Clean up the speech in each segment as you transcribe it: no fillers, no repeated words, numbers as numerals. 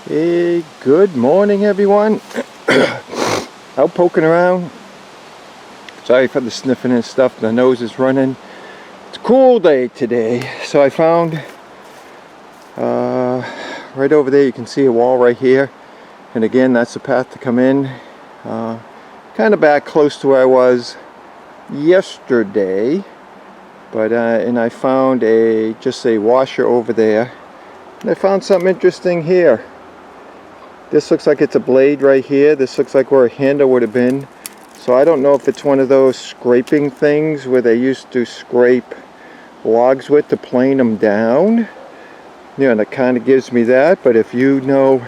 Hey, good morning everyone. Out poking around. Sorry for the sniffing and stuff, the nose is running. It's a cool day today. So I found right over there, you can see a wall right here. And again, that's the path to come in. Kind of back close to where I was yesterday. But and I found just a washer over there. And I found something interesting here. This looks like it's a blade right here. This looks like where a handle would have been. So I don't know if it's one of those scraping things where they used to scrape logs with to plane them down. You know, and it kind of gives me that. But if you know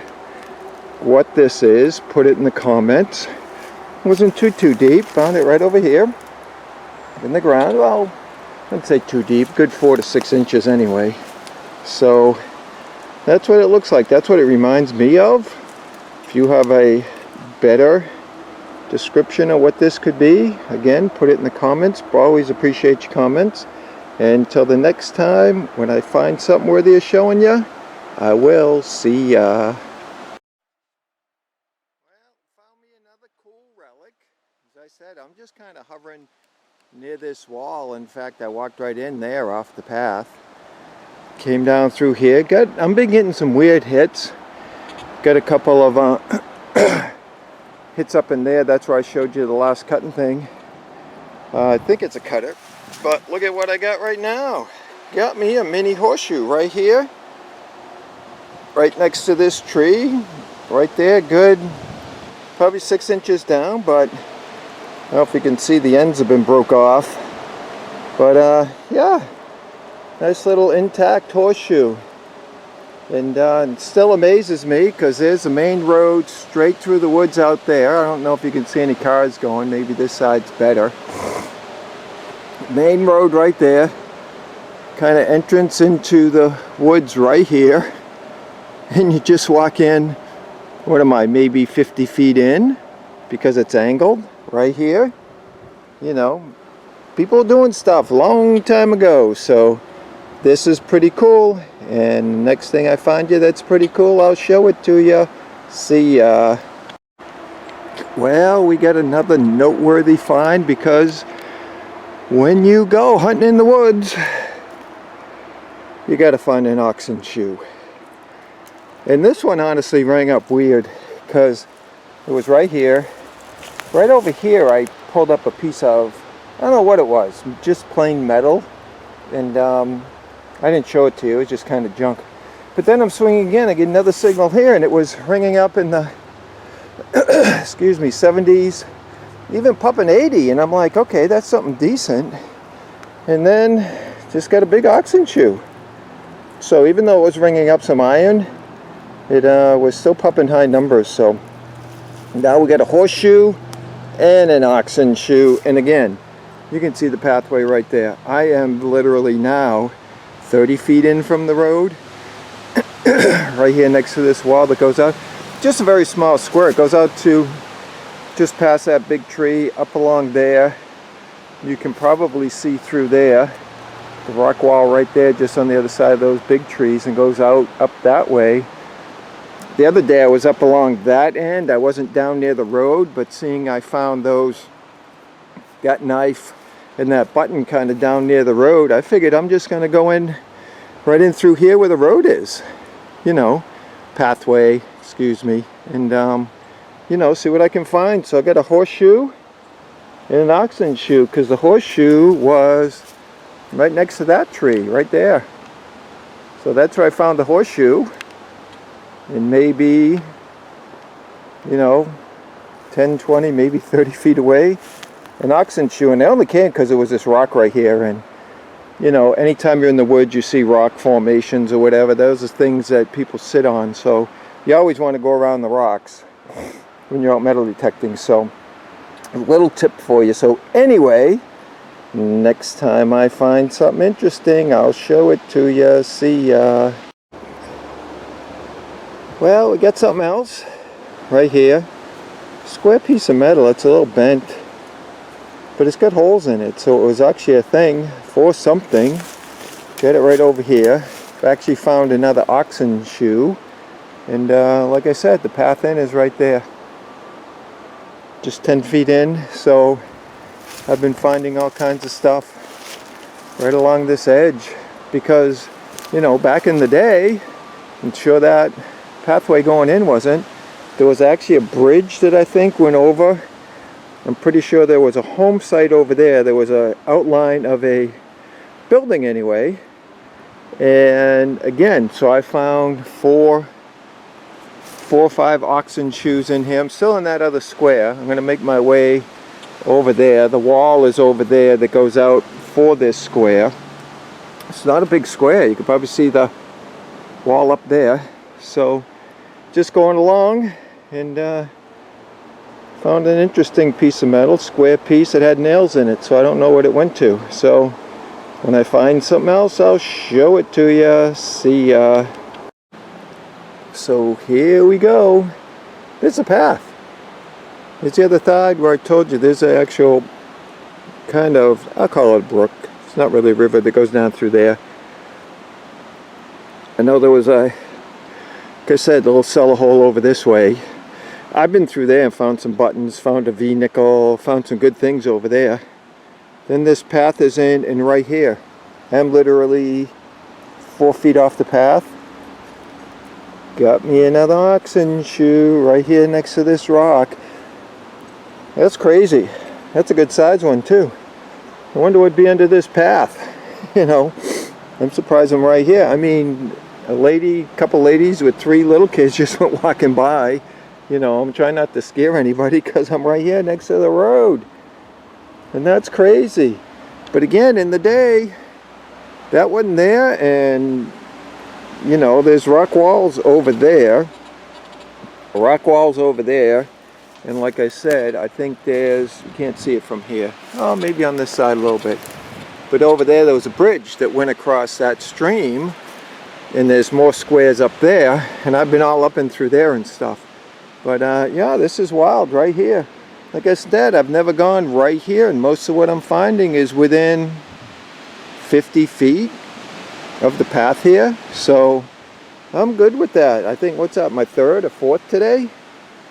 what this is, put it in the comments. It wasn't too deep. Found it right over here in the ground. Well, I wouldn't say too deep. Good 4 to 6 inches anyway. So that's what it looks like. That's what it reminds me of. If you have a better description of what this could be, again, put it in the comments. Always appreciate your comments. And until the next time, when I find something worthy of showing you, I will see ya. Well, found me another cool relic. As I said, I'm just kind of hovering near this wall. In fact, I walked right in there off the path. Came down through here. I've been getting some weird hits. Got a couple of hits up in there. That's where I showed you the last cutting thing. I think it's a cutter. But look at what I got right now. Got me a mini horseshoe right here. Right next to this tree. Right there. Good. Probably 6 inches down. But I don't know if you can see the ends have been broke off. But yeah. Nice little intact horseshoe. And it still amazes me because there's a main road straight through the woods out there. I don't know if you can see any cars going. Maybe this side's better. Main road right there. Kind of entrance into the woods right here. And you just walk in, what am I, maybe 50 feet in because it's angled right here. You know, people doing stuff long time ago. So this is pretty cool, and next thing I find you that's pretty cool, I'll show it to you. See ya. Well, we got another noteworthy find because when you go hunting in the woods, you got to find an oxen shoe. And this one honestly rang up weird because it was right here. Right over here I pulled up a piece of, I don't know what it was, just plain metal. And I didn't show it to you, it was just kind of junk. But then I'm swinging again, I get another signal here, and it was ringing up in the, excuse me, 70s, even popping 80, and I'm like, okay, that's something decent. And then just got a big oxen shoe. So even though it was ringing up some iron, it was still popping high numbers. So now we got a horseshoe and an oxen shoe. And again, you can see the pathway right there. I am literally now 30 feet in from the road, right here next to this wall that goes out. Just a very small square. It goes out to just past that big tree, up along there. You can probably see through there, the rock wall right there, just on the other side of those big trees, and goes out up that way. The other day I was up along that end. I wasn't down near the road, but seeing I found those, that knife and that button kind of down near the road, I figured I'm just going to go in right in through here where the road is, you know, pathway, excuse me, and you know, see what I can find. So I got a horseshoe and an oxen shoe, because the horseshoe was right next to that tree right there. So that's where I found the horseshoe, and maybe, you know, 10, 20, maybe 30 feet away, an oxen shoe. And I only came because it was this rock right here. And you know, anytime you're in the woods you see rock formations or whatever, those are things that people sit on. So you always want to go around the rocks when you're out metal detecting. So a little tip for you. So anyway, next time I find something interesting, I'll show it to you. See ya. Well, we got something else right here. Square piece of metal. It's a little bent, but it's got holes in it, so it was actually a thing for something. Got it right over here. I actually found another oxen shoe, And like I said, the path in is right there. Just 10 feet in, so I've been finding all kinds of stuff right along this edge because, you know, back in the day, I'm sure that pathway going in wasn't. There was actually a bridge that I think went over. I'm pretty sure there was a home site over there. There was an outline of a building anyway. And again, so I found four or five oxen shoes in here. I'm still in that other square. I'm going to make my way over there. The wall is over there that goes out for this square. It's not a big square. You can probably see the wall up there. So just going along and found an interesting piece of metal, square piece. It had nails in it, so I don't know what it went to. So when I find something else, I'll show it to you. See ya. So here we go. There's a path. There's the other side where I told you there's an actual kind of, I'll call it a brook. It's not really a river that goes down through there. I know there was a, like I said, a little cellar hole over this way. I've been through there and found some buttons, found a V-nickel, found some good things over there. Then this path is in and right here. I'm literally 4 feet off the path. Got me another oxen shoe right here next to this rock. That's crazy. That's a good size one too. I wonder what'd be under this path. You know, I'm surprised I'm right here. I mean, a couple ladies with 3 little kids just went walking by. You know, I'm trying not to scare anybody because I'm right here next to the road. And that's crazy. But again, in the day, that wasn't there, and you know, there's rock walls over there, and like I said, I think there's, you can't see it from here, oh, maybe on this side a little bit, but over there was a bridge that went across that stream, and there's more squares up there, and I've been all up and through there and stuff. But yeah, this is wild right here. Like I said, I've never gone right here, and most of what I'm finding is within 50 feet of the path here, so I'm good with that. I think, what's that, my 3rd or 4th today?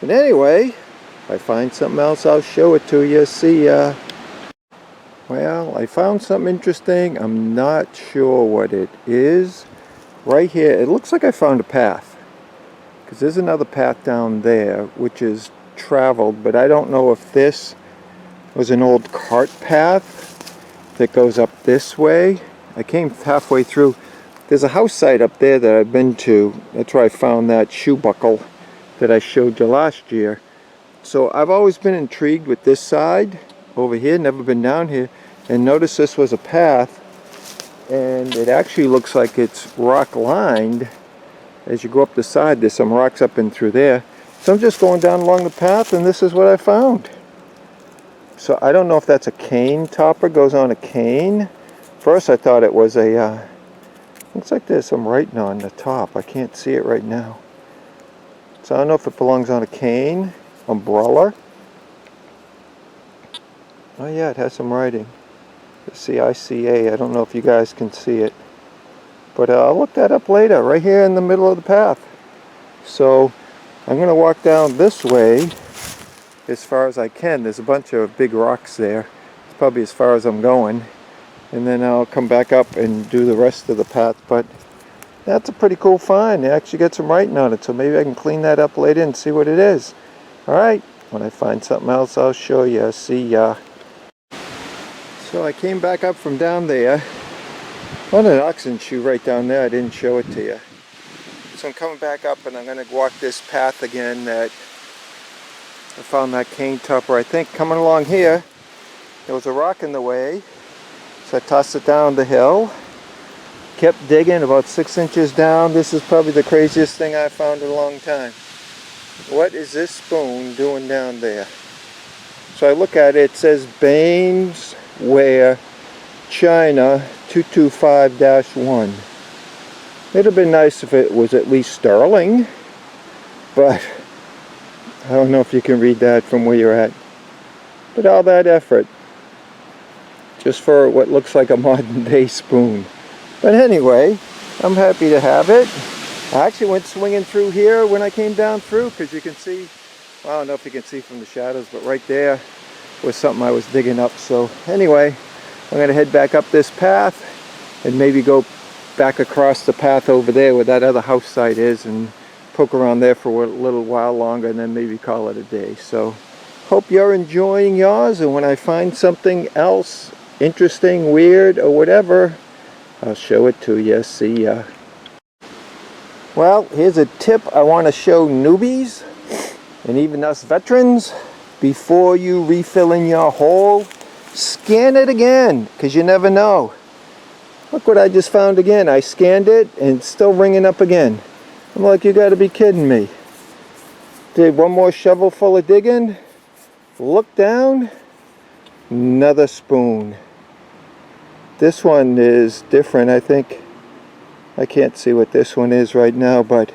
And anyway, if I find something else, I'll show it to you. See ya. Well, I found something interesting. I'm not sure what it is. Right here, it looks like I found a path, because there's another path down there which is traveled, but I don't know if this was an old cart path that goes up this way. I came halfway through. There's a house site up there that I've been to. That's where I found that shoe buckle that I showed you last year. So I've always been intrigued with this side over here, never been down here, and notice this was a path, and it actually looks like it's rock lined. As you go up the side, there's some rocks up and through there. So I'm just going down along the path, and this is what I found. So I don't know if that's a cane topper, goes on a cane. First I thought it was a, looks like there's some writing on the top. I can't see it right now. So I don't know if it belongs on a cane, umbrella. Oh yeah, it has some writing. C-I-C-A, I don't know if you guys can see it. But I'll look that up later, right here in the middle of the path. So I'm going to walk down this way as far as I can. There's a bunch of big rocks there. It's probably as far as I'm going. And then I'll come back up and do the rest of the path. But that's a pretty cool find. They actually got some writing on it, so maybe I can clean that up later and see what it is. Alright, when I find something else, I'll show you. See ya. So I came back up from down there. Found an oxen shoe right down there. I didn't show it to you. So I'm coming back up, and I'm going to walk this path again that I found that cane topper. I think coming along here, there was a rock in the way. So I tossed it down the hill, kept digging about 6 inches down. This is probably the craziest thing I've found in a long time. What is this spoon doing down there? So I look at it, it says Baines Ware, China 225-1. It'd have been nice if it was at least sterling, but I don't know if you can read that from where you're at. But all that effort just for what looks like a modern day spoon. But anyway, I'm happy to have it. I actually went swinging through here when I came down through, because you can see, well, I don't know if you can see from the shadows, but right there was something I was digging up. So anyway, I'm going to head back up this path and maybe go back across the path over there where that other house site is and poke around there for a little while longer and then maybe call it a day. So hope you're enjoying yours, and when I find something else interesting, weird, or whatever, I'll show it to you. See ya. Well, here's a tip I want to show newbies and even us veterans. Before you refill in your hole, scan it again, because you never know. Look what I just found again. I scanned it and it's still ringing up again. I'm like, you got to be kidding me. Did one more shovel full of digging, look down, another spoon. This one is different, I think. I can't see what this one is right now, but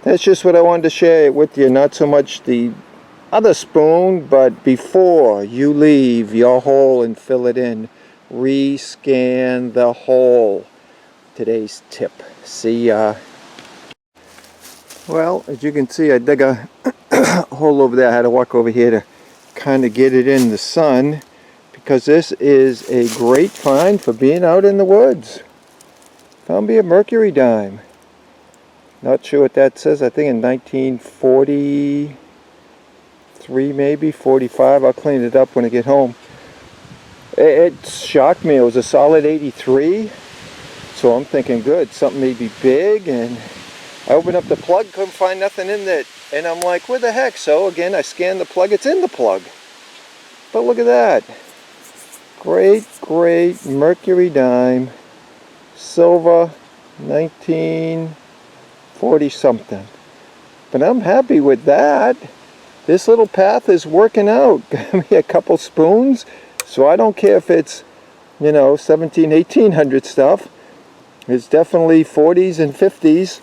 that's just what I wanted to share with you. Not so much the other spoon, but before you leave your hole and fill it in, rescan the hole. Today's tip. See ya. Well, as you can see, I dug a hole over there. I had to walk over here to kind of get it in the sun, because this is a great find for being out in the woods. Found me a Mercury Dime. Not sure what that says. I think in 1943, maybe 45. I'll clean it up when I get home. It shocked me. It was a solid 83. So I'm thinking, good, something may be big. And I opened up the plug, couldn't find nothing in it. And I'm like, what the heck? So again, I scanned the plug. It's in the plug. But look at that. Great, great Mercury Dime. Silver, 1940 something. But I'm happy with that. This little path is working out. Got me a couple spoons, so I don't care if it's, 17, 1800 stuff. It's definitely 40s and 50s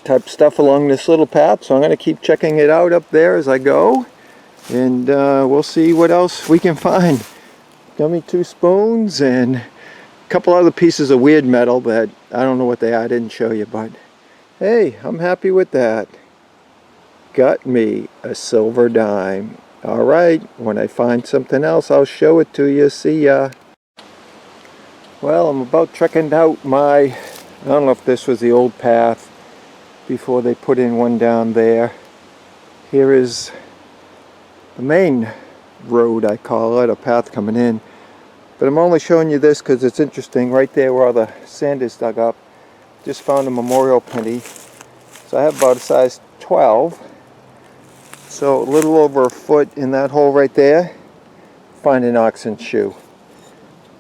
type stuff along this little path, so I'm going to keep checking it out up there as I go, and we'll see what else we can find. Got me 2 spoons and a couple other pieces of weird metal that I don't know what they are. I didn't show you, but hey, I'm happy with that. Got me a silver dime. Alright, when I find something else, I'll show it to you. See ya. Well, I'm about trekking out I don't know if this was the old path before they put in one down there. Here is the main road, I call it, a path coming in. But I'm only showing you this because it's interesting. Right there where all the sand is dug up, just found a memorial penny. So I have about a size 12. So a little over a foot in that hole right there. Find an oxen shoe.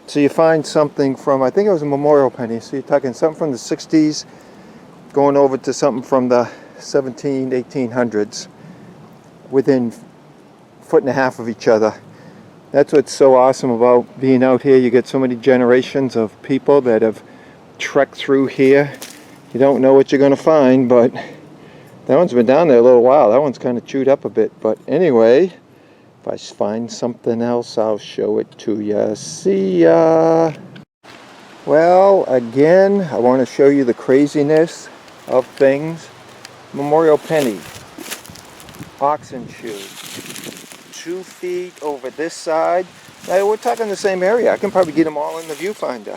So you find something from, I think it was a memorial penny. So you're talking something from the 60s going over to something from the 1800s within a foot and a half of each other. That's what's so awesome about being out here. You get so many generations of people that have trekked through here. You don't know what you're going to find, but that one's been down there a little while. That one's kind of chewed up a bit. But anyway, if I find something else, I'll show it to you. See ya. Well, again, I want to show you the craziness of things. Memorial penny. Oxen shoe. 2 feet over this side. Now, we're talking the same area. I can probably get them all in the viewfinder.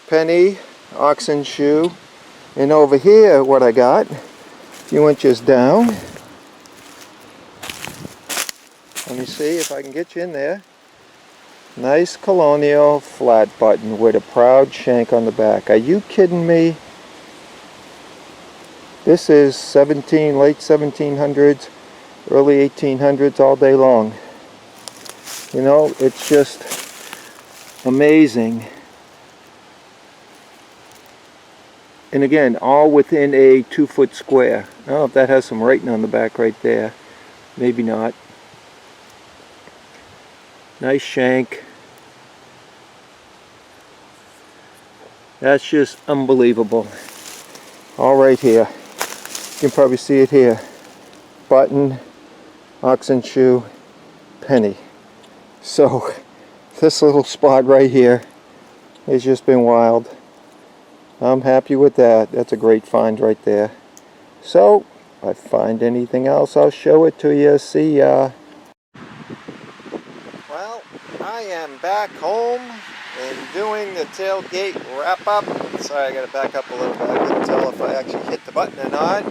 Penny, oxen shoe, and over here what I got, a few inches down. Let me see if I can get you in there. Nice colonial flat button with a proud shank on the back. Are you kidding me? This is late 1700s. Early 1800s all day long. It's just amazing. And again, all within a 2-foot square. I don't know if that has some writing on the back right there. Maybe not. Nice shank. That's just unbelievable. All right here. You can probably see it here. Button. Oxen shoe, penny. So this little spot right here has just been wild. I'm happy with that. That's a great find right there. So, if I find anything else, I'll show it to you. See ya. Well, I am back home and doing the tailgate wrap up. Sorry, I gotta back up a little bit. I couldn't tell if I actually hit the button or not.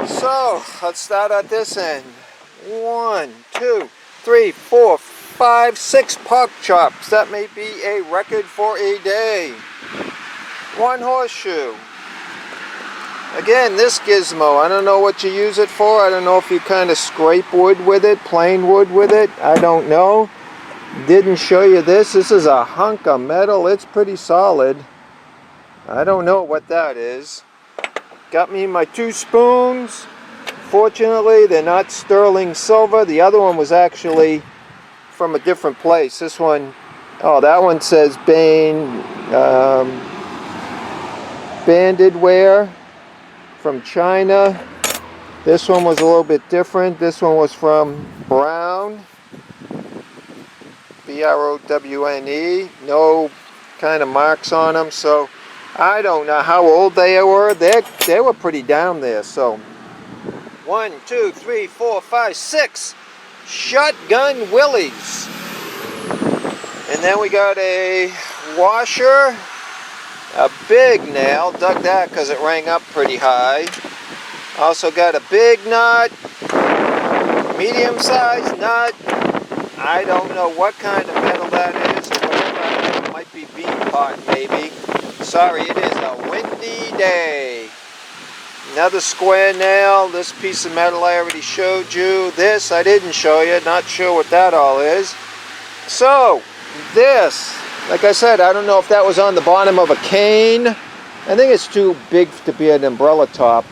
So, let's start at this end. 1, 2, 3, 4, 5, 6 pork chops. That may be a record for a day. 1 horseshoe. Again, this gizmo, I don't know what you use it for. I don't know if you kind of scrape wood with it, plain wood with it. I don't know. Didn't show you this. This is a hunk of metal. It's pretty solid. I don't know what that is. Got me my 2 spoons. Fortunately, they're not sterling silver. The other one was actually from a different place. This one, oh, that one says banded ware from China. This one was a little bit different. This one was from Brown, B-R-O-W-N-E. No kind of marks on them, so I don't know how old they were. They were pretty down there. So 1, 2, 3, 4, 5, 6 shotgun willies. And then we got a washer. A big nail, dug that because it rang up pretty high. Also got a big nut, medium-sized nut. I don't know what kind of metal that is or whatever. It might be bean pot maybe. Sorry, it is a windy day. Another square nail. This piece of metal I already showed you. This I didn't show you. Not sure what that all is. So, this. Like I said, I don't know if that was on the bottom of a cane. I think it's too big to be an umbrella top.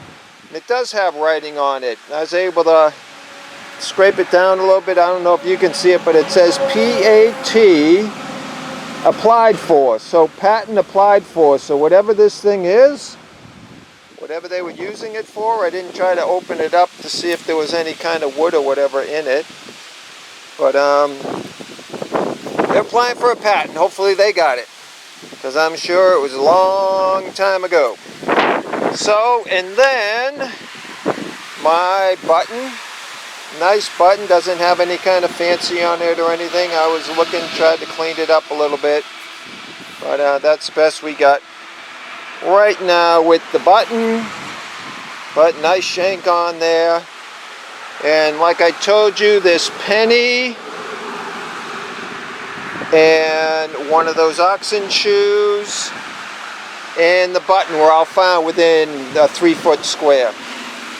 It does have writing on it. I was able to scrape it down a little bit. I don't know if you can see it, but it says PAT applied for. So patent applied for. So whatever this thing is, whatever they were using it for, I didn't try to open it up to see if there was any kind of wood or whatever in it. But they're applying for a patent. Hopefully they got it, because I'm sure it was a long time ago. So, and then my button, nice button, doesn't have any kind of fancy on it or anything. I was looking, tried to clean it up a little bit, but that's the best we got right now with the button. But nice shank on there. And like I told you, this penny and one of those oxen shoes and the button were all found within a 3-foot square.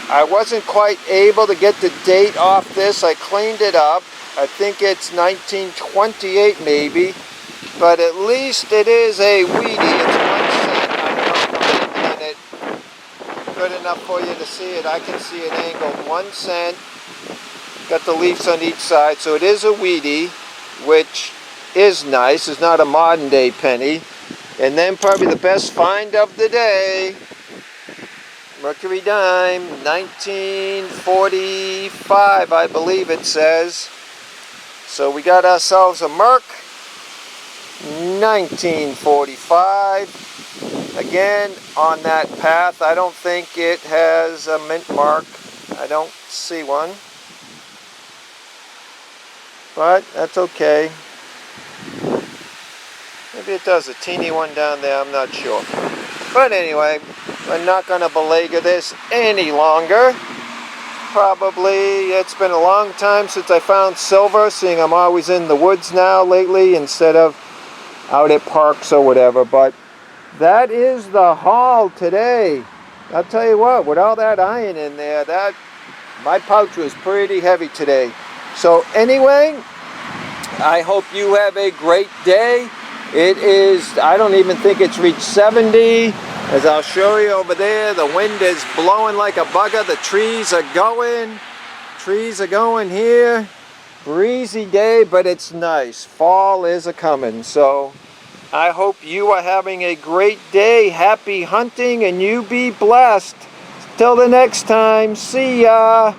I wasn't quite able to get the date off this. I cleaned it up. I think it's 1928 maybe, but at least it is a weedy. It's 1 cent. I'm not it good enough for you to see it. I can see it angled 1 cent. Got the leaves on each side, so it is a weedy, which is nice. It's not a modern day penny. And then probably the best find of the day, Mercury Dime, 1945 I believe it says. So we got ourselves a Merc, 1945. Again, on that path, I don't think it has a mint mark. I don't see one. But that's okay. Maybe it does, a teeny one down there, I'm not sure. But anyway, we're not going to belabor this any longer. Probably, it's been a long time since I found silver, seeing I'm always in the woods now lately instead of out at parks or whatever. But that is the haul today. I'll tell you what, with all that iron in there, my pouch was pretty heavy today. So anyway, I hope you have a great day. It is, I don't even think it's reached 70. As I'll show you over there, the wind is blowing like a bugger. The trees are going. Trees are going here. Breezy day, but it's nice. Fall is a-coming. So I hope you are having a great day. Happy hunting, and you be blessed. Till the next time. See ya.